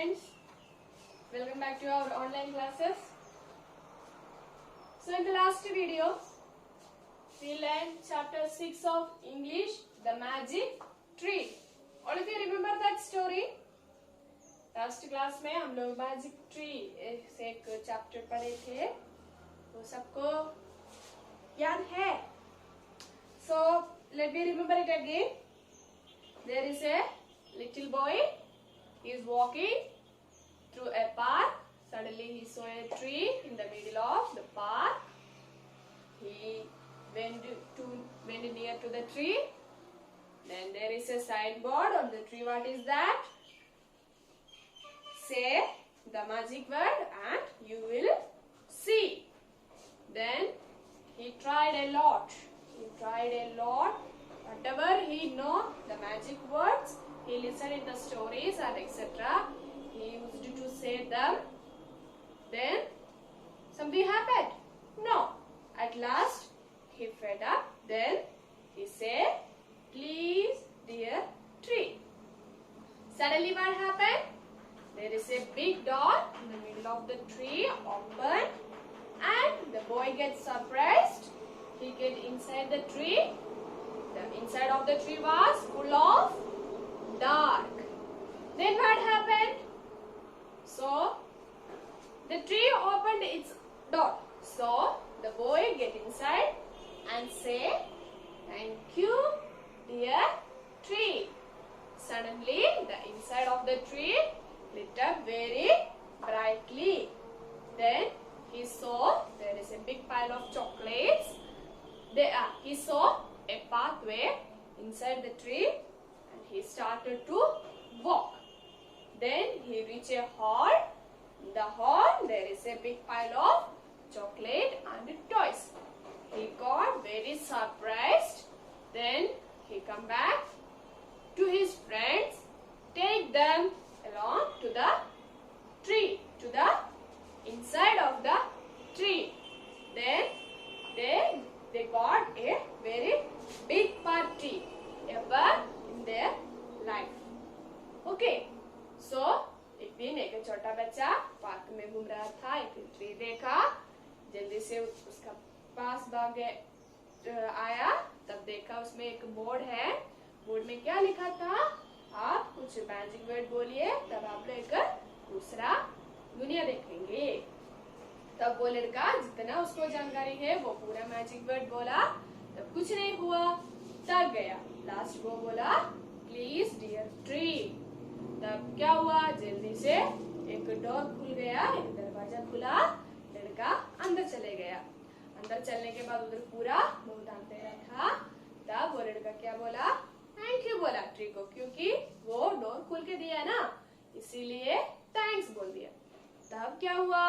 friends, welcome back to our online classes. So in the last video we learned chapter 6 of English, the magic tree. All of you remember that story? Last class में हम लोग magic tree से एक chapter पढ़े थे, वो सबको याद है? So let me remember it again. There is a little boy. He is walking through a park. Suddenly he saw a tree in the middle of the park. He went near to the tree. Then there is a signboard on the tree. What is that? Say the magic word and you will see. Then he tried a lot. Whatever he know, the magic words, he listened in the stories and etc. He used to say them. Then something happened. No. At last he fed up. Then he said, "Please, dear tree." Suddenly what happened? There is a big door in the middle of the tree, open, and the boy gets surprised. He gets inside the tree. The inside of the tree was full of dark. Then what happened? So the tree opened its door. So the boy get inside and say, "Thank you, dear tree." Suddenly the inside of the tree lit up very brightly. Then he saw there is a big pile of chocolates. He saw a pathway inside the tree and he started to walk. Then he reached a hall. In the hall there is a big pile of chocolate and toys. He got very surprised. Then he come back to his friends, take them along to the tree, to the inside of the tree. Then they got a very big party ever in their life. Okay, so एक दिन एक छोटा बच्चा park में घूम रहा था, एक ट्री देखा, जल्दी से उसका पास भाग आया, तब देखा उसमें एक बोर्ड है. बोर्ड में क्या लिखा था? आप कुछ मैजिक वर्ड बोलिए, तब आप लोग एक दूसरा दुनिया देखेंगे. तब वो लड़का जितना उसको जानकारी है वो पूरा मैजिक वर्ड बोला, तब कुछ नहीं हुआ, थक गया. लास्ट वो बोला, "प्लीज डियर ट्री." तब क्या हुआ? जल्दी से एक डोर खुल गया, एक दरवाजा खुला, लड़का अंदर चले गया. अंदर चलने के बाद उधर पूरा बहुत अंधेरा था. तब वो लड़का क्या बोला? थैंक यू बोला ट्री को, क्योंकि वो डोर खोल के दिया ना, इसीलिए थैंक्स बोल दिया. तब क्या हुआ?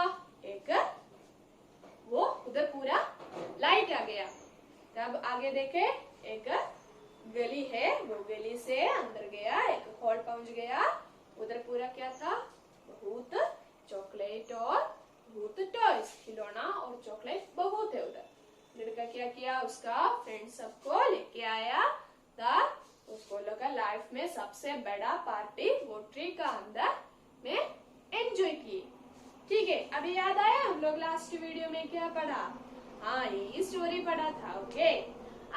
एक वो उधर पूरा लाइट आ गया. तब आगे देखे एक गली है, वो गली से अंदर गया, एक हॉल पहुंच गया. उधर पूरा क्या था? बहुत चॉकलेट और बहुत टॉयज, खिलौना और चॉकलेट बहुत है उधर. लड़का क्या किया? उसका फ्रेंड सबको लेके आया. तब उसको लगा लाइफ में सबसे बड़ा पार्टी वो ट्री का अंदर में एंजॉय की. ठीक है, अभी याद आया हम लोग लास्ट वीडियो में क्या पढ़ा? हाँ, ये स्टोरी पढ़ा था. ओके,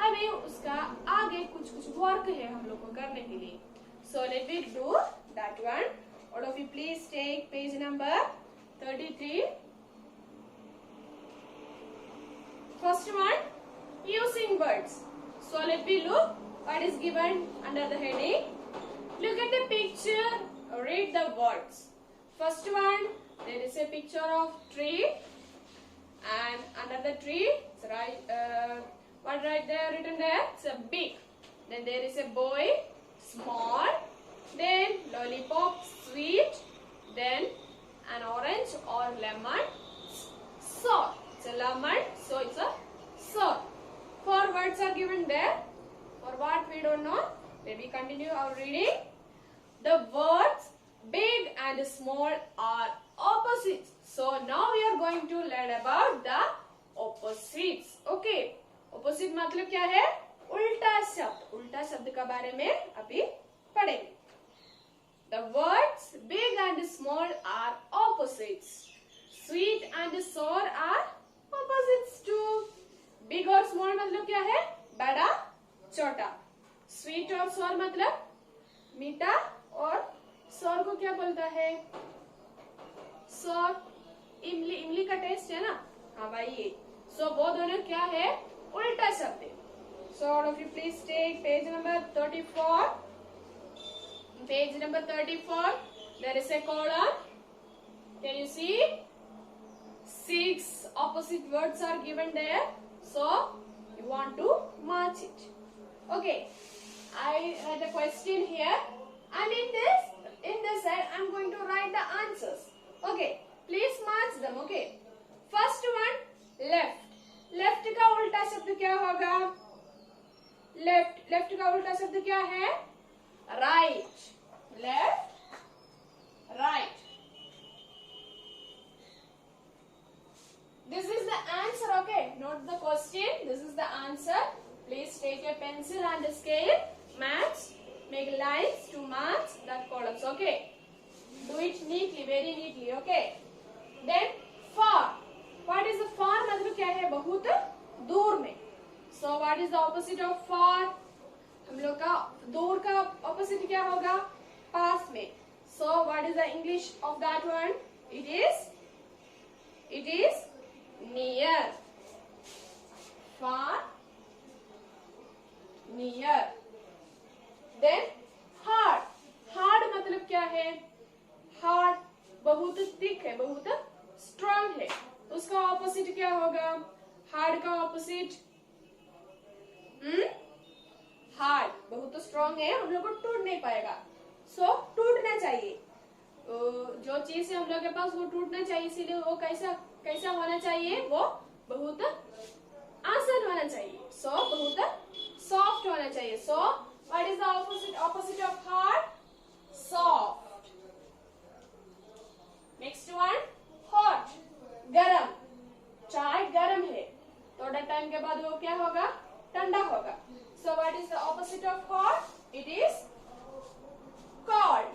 अभी उसका आगे कुछ वर्क है हम लोग को करने के लिए. So let we do that one. All of you please take page number 33. First one, using words. So let we look what is given under the heading. Look at the picture, read the words. First one, there is a picture of tree, and under the tree it's what right there written there? It's a big. Then there is a boy, small. Then lollipop, sweet. Then an orange or lemon, sour. It's a lemon, so it's a sour. 4 words are given there. For what we don't know, maybe continue our reading. The words big and small are opposites. So now we are going to learn about the opposites. Okay, opposite मतलब क्या है? उल्टा शब्द. उल्टा शब्द के बारे में अभी पढ़ेंगे. The words big and small मतलब मीठा, और सोर को क्या बोलता है? सोर इमली, इमली का टेस्ट है ना, हाँ भाई ये। सो वो दोनों क्या है? उल्टा शब्द है। So all of you please take page number 34. Page number 34. There is a column. Can you see? 6 opposite words are given there. So you want to match it. Okay. I had a question here, and in this side I'm going to write the answers. Okay. Please match them. Okay. First one, left. Left का उल्टा शब्द क्या होगा? Left का उल्टा शब्द क्या है? Right. Left, right. This is the answer, okay? Not the question. This is the answer. Please take a pencil and a scale. Match. Make lines to match that columns, okay? Do it neatly, very neatly, okay? Then far. What is the far? मतलब क्या है? बहुत दूर में. So what is the opposite of far? हम लोग का दूर का opposite क्या होगा? पास में. So what is the English of that one? It is near. Far, near. Then hard. Hard मतलब क्या है? Hard बहुत thick है, बहुत strong है. उसका opposite क्या होगा? Hard का opposite हार्ड, बहुत स्ट्रॉन्ग है, हम लोग को टूट नहीं पाएगा. सो टूटना चाहिए. जो चीज है हम लोग के पास वो टूटना चाहिए, इसीलिए वो कैसा होना चाहिए? वो बहुत आसान होना चाहिए. सो बहुत सॉफ्ट होना चाहिए. सो what is the opposite of hard? Soft. Next one, hot, गरम. चाय गरम है, थोड़ा टाइम के बाद वो क्या होगा? ठंडा होगा. So what is the opposite of hot? It is cold.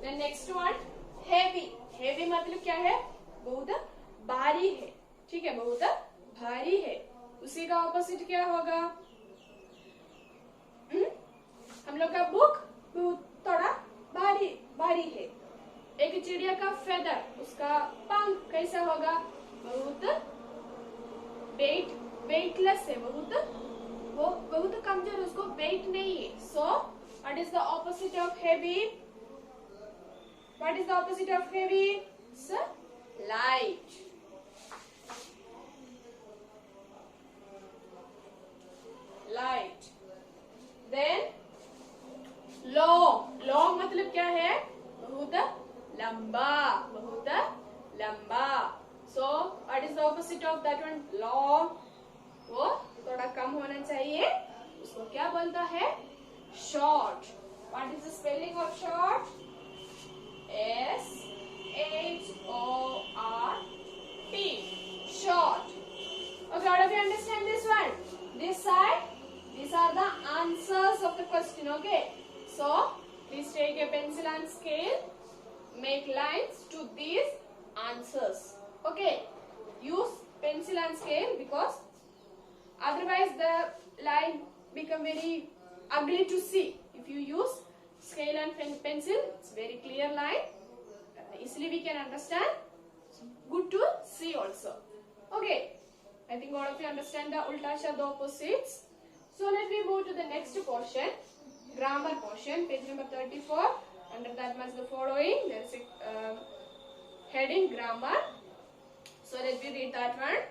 Then next one, heavy. Heavy मतलब क्या है? बहुत भारी है. ठीक है, बहुत भारी है. उसी का opposite क्या होगा? हम लोग का बुक बहुत थोड़ा भारी है. एक चिड़िया का feather, उसका पंख कैसा होगा? बहुत वेटलेस है, बहुत कमजोर, उसको वेट नहीं है. So what is the opposite of heavy? What is the opposite of heavy? Light. Light. Then long. Long मतलब क्या है? बहुत लंबा, बहुत लंबा. So what is the opposite of that one? Long. वो थोड़ा कम होना चाहिए, उसको क्या बोलता है? Short. What is the spelling of short? S-H-O-R-T. Short. Okay, all of you understand this one? This side, these are the answers of the question, okay? So please take a pencil and scale, make lines to these answers. Okay, use pencil and scale because otherwise the line become very ugly to see. If you use scale and pencil, it's very clear line. Easily we can understand. It's good to see also. Okay, I think all of you understand the ulta shabd opposites. So let me move to the next portion, grammar portion, page number 34. Under that much the following. There is a heading grammar. So let me read that one.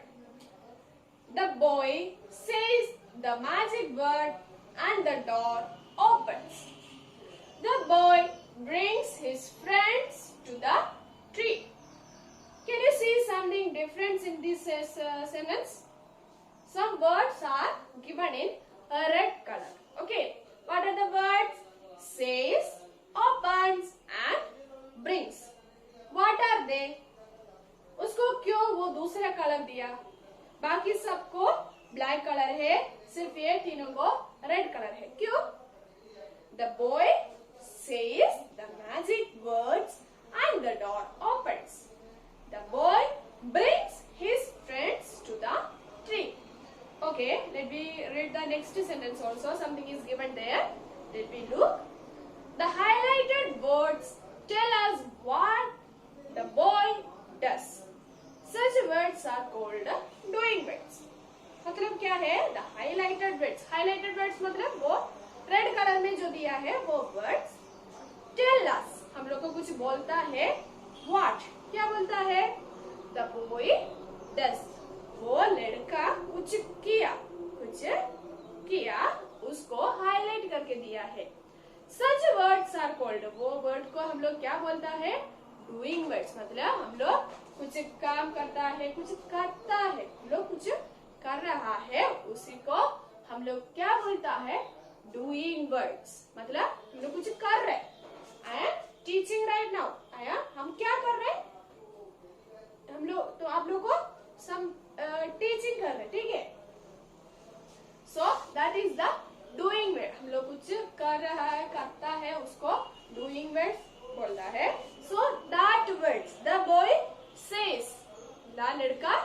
The boy says the magic word and the door opens. The boy brings his friends to the tree. Can you see something different in this sentence? Some words are given in a red color. Okay, what are the words? Says, opens and brings. What are they? उसको क्यों वो दूसरा colour दिया? बाकी सबको black colour है, सिर्फ ये तीनों को रेड कलर है. क्यों? The boy says the magic words and the door opens. The boy brings his friends to the tree. Okay, let me read the next sentence also. something is given there. Let me look. The highlighted words tell us what the boy does. Such words are called doing words. मतलब क्या है? The highlighted words. Highlighted words मतलब वो red colour में जो दिया है वो वर्ड्स tell us, हम लोग को कुछ बोलता है. What? क्या बोलता है? The boy does. वो लड़का कुछ किया, उसको हाईलाइट करके दिया है. Such words are called. वो वर्ड को हम लोग क्या बोलता है? Doing words. मतलब हम लोग कुछ काम करता है, कुछ करता है, हम लोग कुछ कर रहा है, उसी को हम लोग क्या बोलता है? Doing words. मतलब हम लोग कुछ कर रहे. I am teaching right now. हम क्या कर रहे? हम लोग, तो आप लोग को some टीचिंग कर रहे, ठीक है? So that is the doing word. हम लोग कुछ कर रहा है, करता है, उसको doing words बोलता है. So that words the boy says. ला लड़का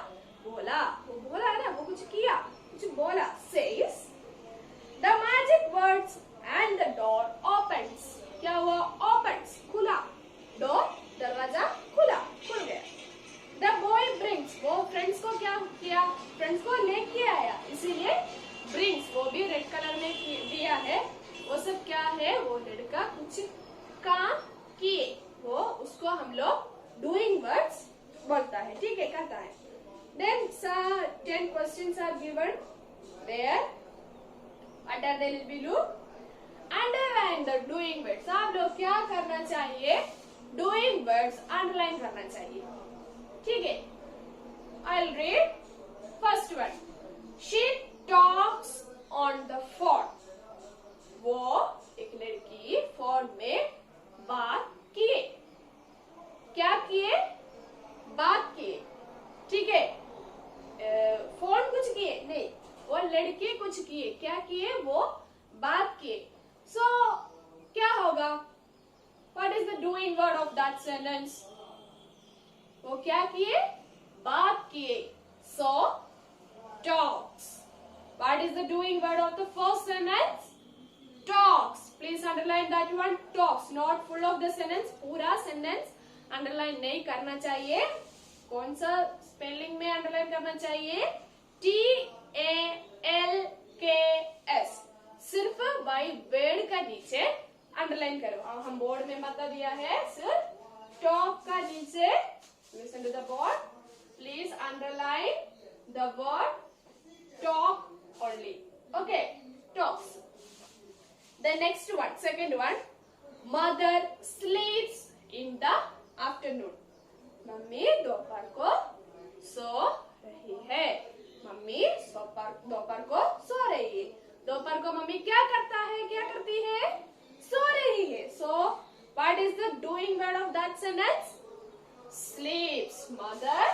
बोला, वो बोला है ना, वो कुछ किया, कुछ बोला. Says the magic words and the door opens. क्या हुआ? Opens, खुला. Door, दरवाजा खुला, खुल गया. The boy brings. वो फ्रेंड्स को क्या किया? फ्रेंड्स को लेके आया, इसीलिए brings. वो भी रेड कलर में दिया है. वो सब क्या है? वो लड़का कुछ काम किए, वो उसको हम लोग डूइंग वर्ड्स बोलता है, ठीक है, करता है. Then 10 questions are given there. Under they will be look. Underline the doing words. आप लोग क्या करना चाहिए? Doing words underline करना चाहिए, ठीक है. I'll read first one. She talks on the phone. वो एक लड़की फोन में बात किए. क्या किए? बात किए, ठीक है. फोन कुछ किए नहीं, वो लड़के कुछ किए. क्या किए? वो बात किए. So क्या होगा? What is the doing word of that sentence? वो क्या किए? बात किए. So talks. What is the doing word of the first sentence? Talks. Please underline that one. Talks. Not full of the sentence. पूरा sentence underline नहीं करना चाहिए. कौन सा स्पेलिंग में अंडरलाइन करना चाहिए? TALKS. सिर्फ बाई वर्ड का नीचे अंडरलाइन करो. अब हम बोर्ड में बता दिया है, सिर्फ टॉप का नीचे. Listen to the board. Please underline the word talk only. Okay, talks. The next one, second one. Mother sleeps in the afternoon. Mummy दोपहर को सो रही है. मम्मी दोपहर को सो रही है. दोपहर को मम्मी क्या करता है? क्या करती है? सो रही है. So what is the doing word of that sentence? Sleeps. Mother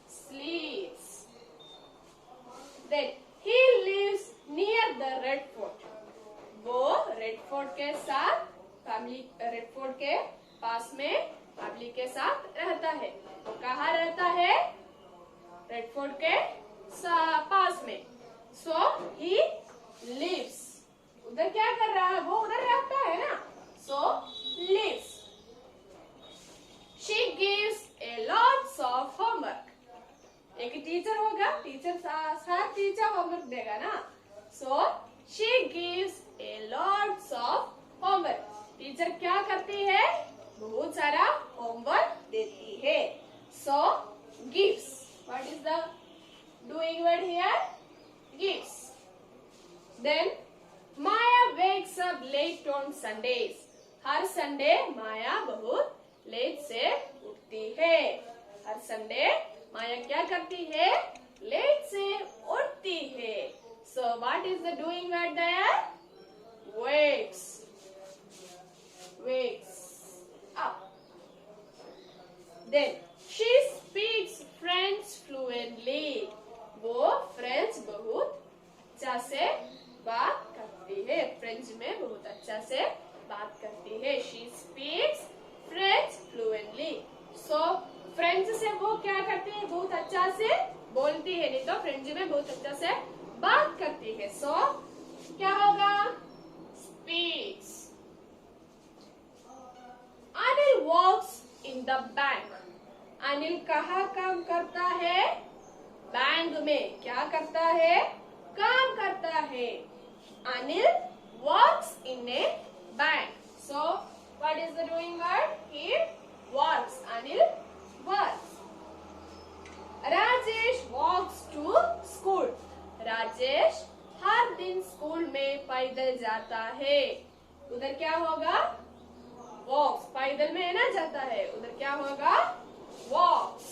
sleeps. Then he lives near the Red Fort. वो रेड फोर्ट के साथ फैमिली, रेड फोर्ट के पास में फैमिली के साथ रहता है. वो कहाँ रहता है? रेड फोर्ट के पास में. So he lives. उधर क्या कर रहा है? वो उधर रहता है ना. So lives. She gives a lots of homework. एक टीचर होगा, टीचर साथ टीचर होमवर्क देगा ना. So she gives a lots of homework. Teacher क्या करती है? बहुत सारा होमवर्क देती है. So gives. What is the doing word here? Gives. Then Maya wakes up late on Sundays. हर संडे माया बहुत लेट से उठती है. हर संडे माया क्या करती है? लेट से उठती है. So what is the doing word there? Wakes. Wakes up. Then she speaks French fluently. वो फ्रेंच बहुत अच्छा से बात करती है. फ्रेंच में बहुत अच्छा से बात करती है. She speaks French fluently. So French से वो क्या करती है? बहुत अच्छा से बोलती है, नहीं तो फ्रेंच में बहुत अच्छा से बात करती है. So क्या होगा? the bank. अनिल कहाँ काम करता है? बैंक में. क्या करता है? काम करता है. Anil works in a bank. So, what is the doing word? He works. Anil works. Rajesh walks to school. Rajesh हर दिन स्कूल में पैदल जाता है. उधर क्या होगा? Walks. पैदल में है ना जाता है. उधर क्या होगा? Walks.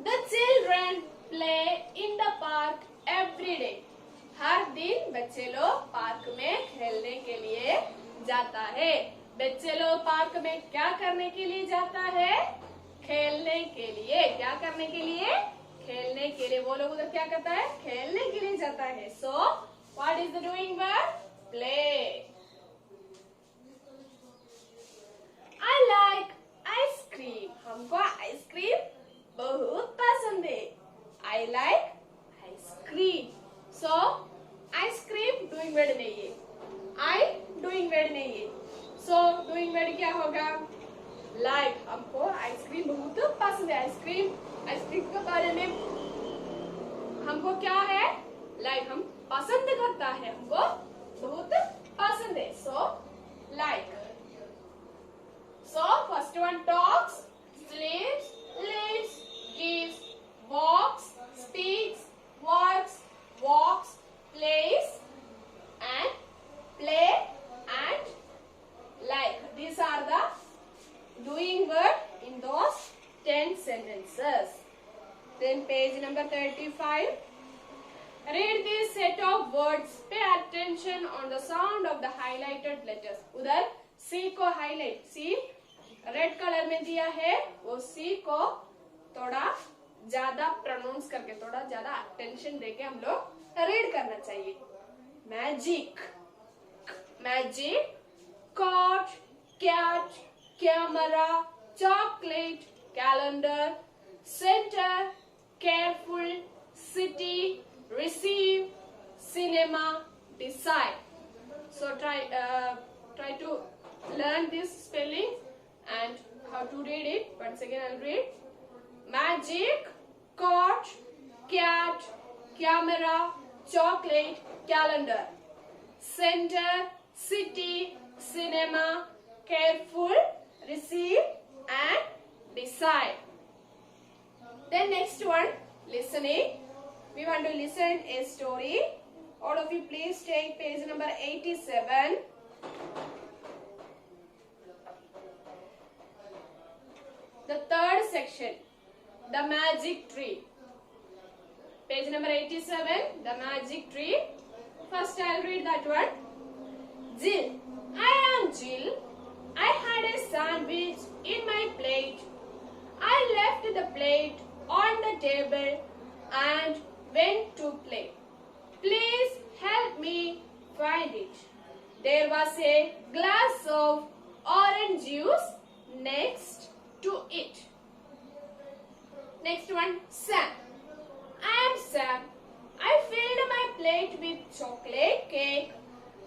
The children play in the park every day. हर दिन बच्चे लोग पार्क में खेलने के लिए जाता है. बच्चे लोग पार्क में क्या करने के लिए जाता है? खेलने के लिए. क्या करने के लिए? खेलने के लिए. वो लोग उधर क्या करता है? खेलने के लिए जाता है. So, what is the doing word? Play. I like ice cream. हमको आइसक्रीम बहुत पसंद है. I like ice cream. So, ice cream doing word नहीं है. I डूइंग वर्ड नहीं है. So, डूइंग वर्ड क्या होगा? Like. हमको आइसक्रीम बहुत पसंद है. आइसक्रीम के बारे में हमको क्या है? Like. हम पसंद करता है. हमको बहुत पसंद है. So, like. So, first one talks, sleeps, lives, gives, walks, speaks, works, walks, plays, and play, and like. These are the doing word in those 10 sentences. Then page number 35. Read this set of words. Pay attention on the sound of the highlighted letters. उधर C को highlight. C red colour में दिया है. वो C को थोड़ा ज्यादा pronounce करके, थोड़ा ज्यादा अटेंशन देके हम लोग रीड करना चाहिए. Magic. Magic. Cot, cat, camera, chocolate, calendar, centre, careful, city, receive, cinema, decide. So try to learn this spelling and how to read it. Once again I'll read. Magic, cot, cat, camera, chocolate, calendar. Center, city, cinema, careful, receive and decide. Then next one, listening. We want to listen a story. All of you please take page number 87. The third section, the magic tree. Page number 87, the magic tree. First I'll read that one. Jill. I am Jill. I had a sandwich in my plate. I left the plate on the table and went to play. Please help me find it. There was a glass of orange juice next to it. Next one, Sam. I am Sam. I filled my plate with chocolate cake.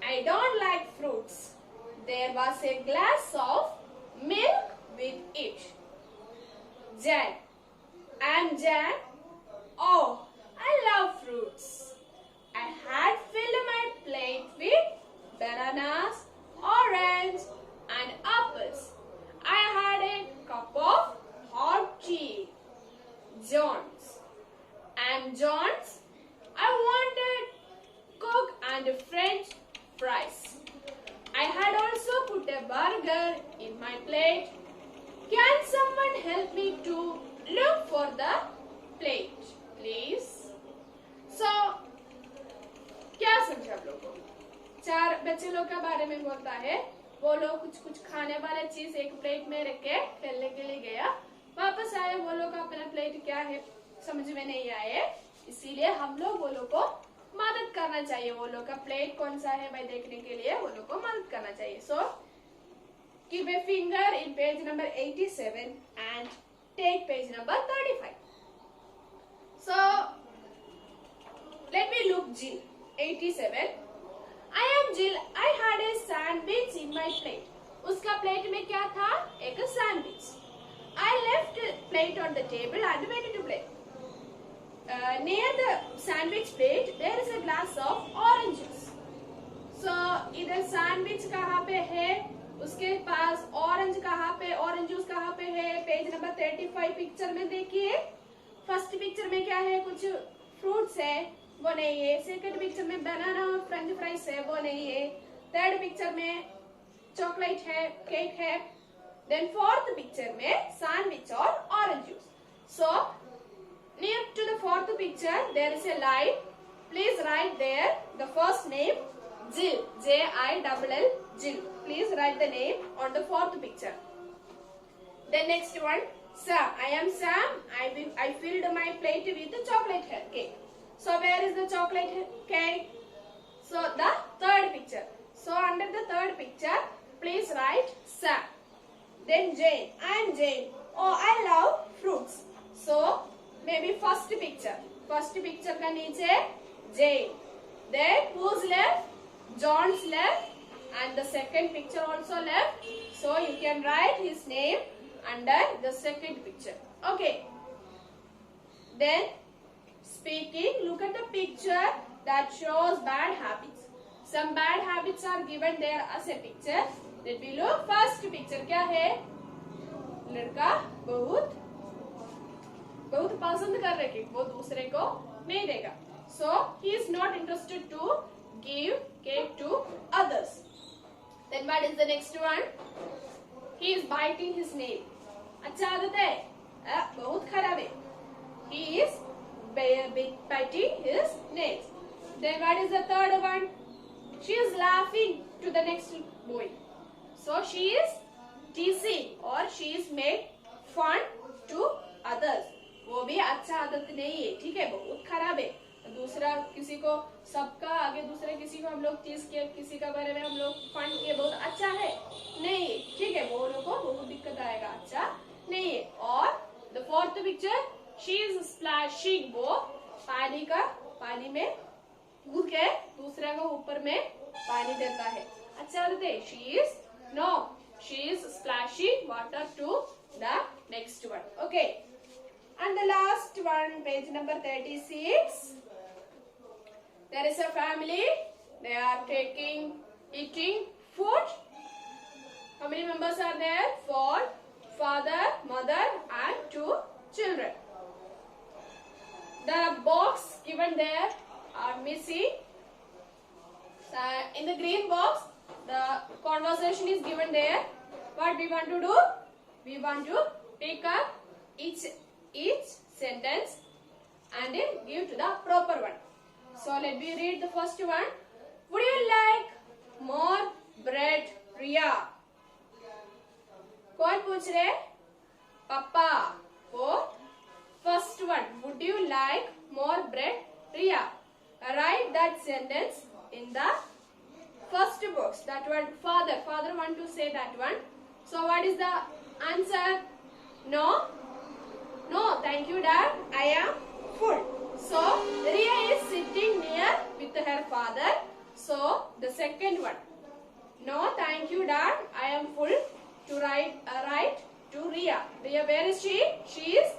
I don't like fruits. There was a glass of milk with it. Jan. I am Jan. Oh, I love fruits. I had filled my plate with bananas, orange and apples. I had a cup of hot tea. Jones. I am Jones. I wanted Coke and French fries. I had also put a burger in my plate. Can someone help me to look for the plate, please? So, क्या समझा आप लोगों को? चार बच्चे लोग के बारे में बोलता है. वो लोग कुछ खाने वाले चीज एक प्लेट में रख के खेलने के लिए गया. वापस आए. वो लोग अपना प्लेट क्या है समझ में नहीं आए. इसीलिए हम लोग वो लोग को मदद करना चाहिए. वो लोग का प्लेट कौन सा है भाई देखने के लिए वो लोग को मदद करना चाहिए. So, give a finger in page number 87 and take page number 35. So, let me look Jill. 87. I am Jill. I had a sandwich in my plate. उसका प्लेट में क्या था? एक sandwich. I left plate on the table and went to play. Near the sandwich plate there is a glass of orange juice. So इधर sandwich कहाँ पे है, उसके पास ऑरेंज कहाँ पे, ऑरेंज जूस कहाँ पे है? पेज नंबर 35 पिक्चर में देखिए. फर्स्ट पिक्चर में क्या है? कुछ फ्रूट्स है, वो नहीं है. सेकंड पिक्चर में बनाना और फ्रेंच फ्राइज है, वो नहीं है. थर्ड पिक्चर में चॉकलेट है, केक है. देन फोर्थ पिक्चर में सैंडविच और orange juice. So near to the fourth picture there is a line. Please write there the first name Jill, Jill, Jill. Please write the name on the fourth picture. Then next one, Sam. I am Sam. I filled my plate with the chocolate cake. So where is the chocolate cake? So the third picture. So under the third picture, please write Sam. Then Jane. I am Jane. Oh, I love fruits. So maybe first picture. First picture का नीचे Jane. Then who's left? John's left. And the second picture also left. So you can write his name under the second picture. Okay. Then speaking, look at the picture that shows bad habits. Some bad habits are given there as a picture. Let me look. First picture क्या है? लड़का बहुत पसंद कर रहे cake, वो दूसरे को नहीं देगा. So he is not interested to give cake to others. Then what is the next one? He is biting his nail. अच्छा आदत है, बहुत खराब है. He is biting his nails. Then what is the third one? She is laughing to the next boy. So she is teasing or she is made fun to others. वो भी अच्छा आदत नहीं है, ठीक है, बहुत खराब है. दूसरा किसी को, सबका आगे दूसरे किसी को हम लोग टीज किए, किसी का बारे में हम लोग फन किए, बहुत अच्छा है नहीं है, ठीक है, वो लोग को बहुत दिक्कत आएगा, अच्छा नहीं है. और the fourth picture, she is splashing, वो पानी में कूद के दूसरे को ऊपर में पानी देता है. अच्छा आदत है. She is splashing water to the next one. Okay. And the last one, page number 36. There is a family. They are eating food. How many members are there? 4. Father, mother, and 2 children. The box given there are missing. In the green box, the conversation is given there. What we want to do? We want to pick up each sentence and give to the proper one. So let me read the first one. Would you like more bread, Riya? कौन पूछ रहे? पापा. वो first one. Would you like more bread, Riya? Write that sentence in the first box. That one, father want to say that one. So what is the answer? No, thank you dad, I am full. So Riya is sitting near with her father. So the second one, no thank you dad, I am full, to write to Riya. Riya, where is she? She is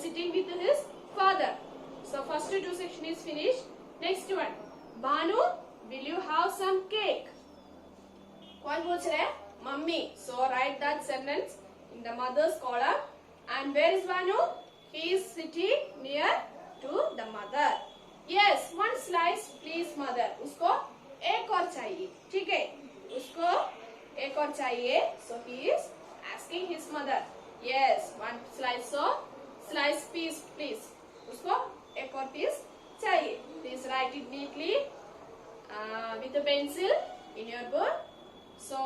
sitting with his father. So first 2 section is finished. Next one, Banu, will you have some cake? कौन पूछ रहे? Mummy. So write that sentence in the mother's column. And where is Banu? He is sitting near to the mother. Yes, 1 slice please mother. उसको एक और चाहिए, ठीक है, उसको एक और चाहिए. So he is asking his mother. Yes, 1 slice piece please. उसको एक और piece चाहिए. Please write it neatly with a pencil in your book. So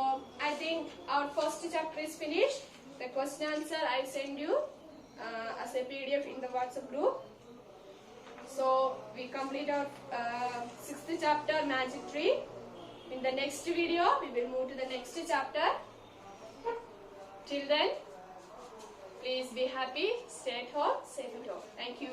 I think our first chapter is finished. The question answer I send you as a PDF in the WhatsApp group. So we complete our 6th chapter, Magic Tree. In the next video, we will move to the next chapter. Till then, please be happy, stay at home, safe at home. Thank you.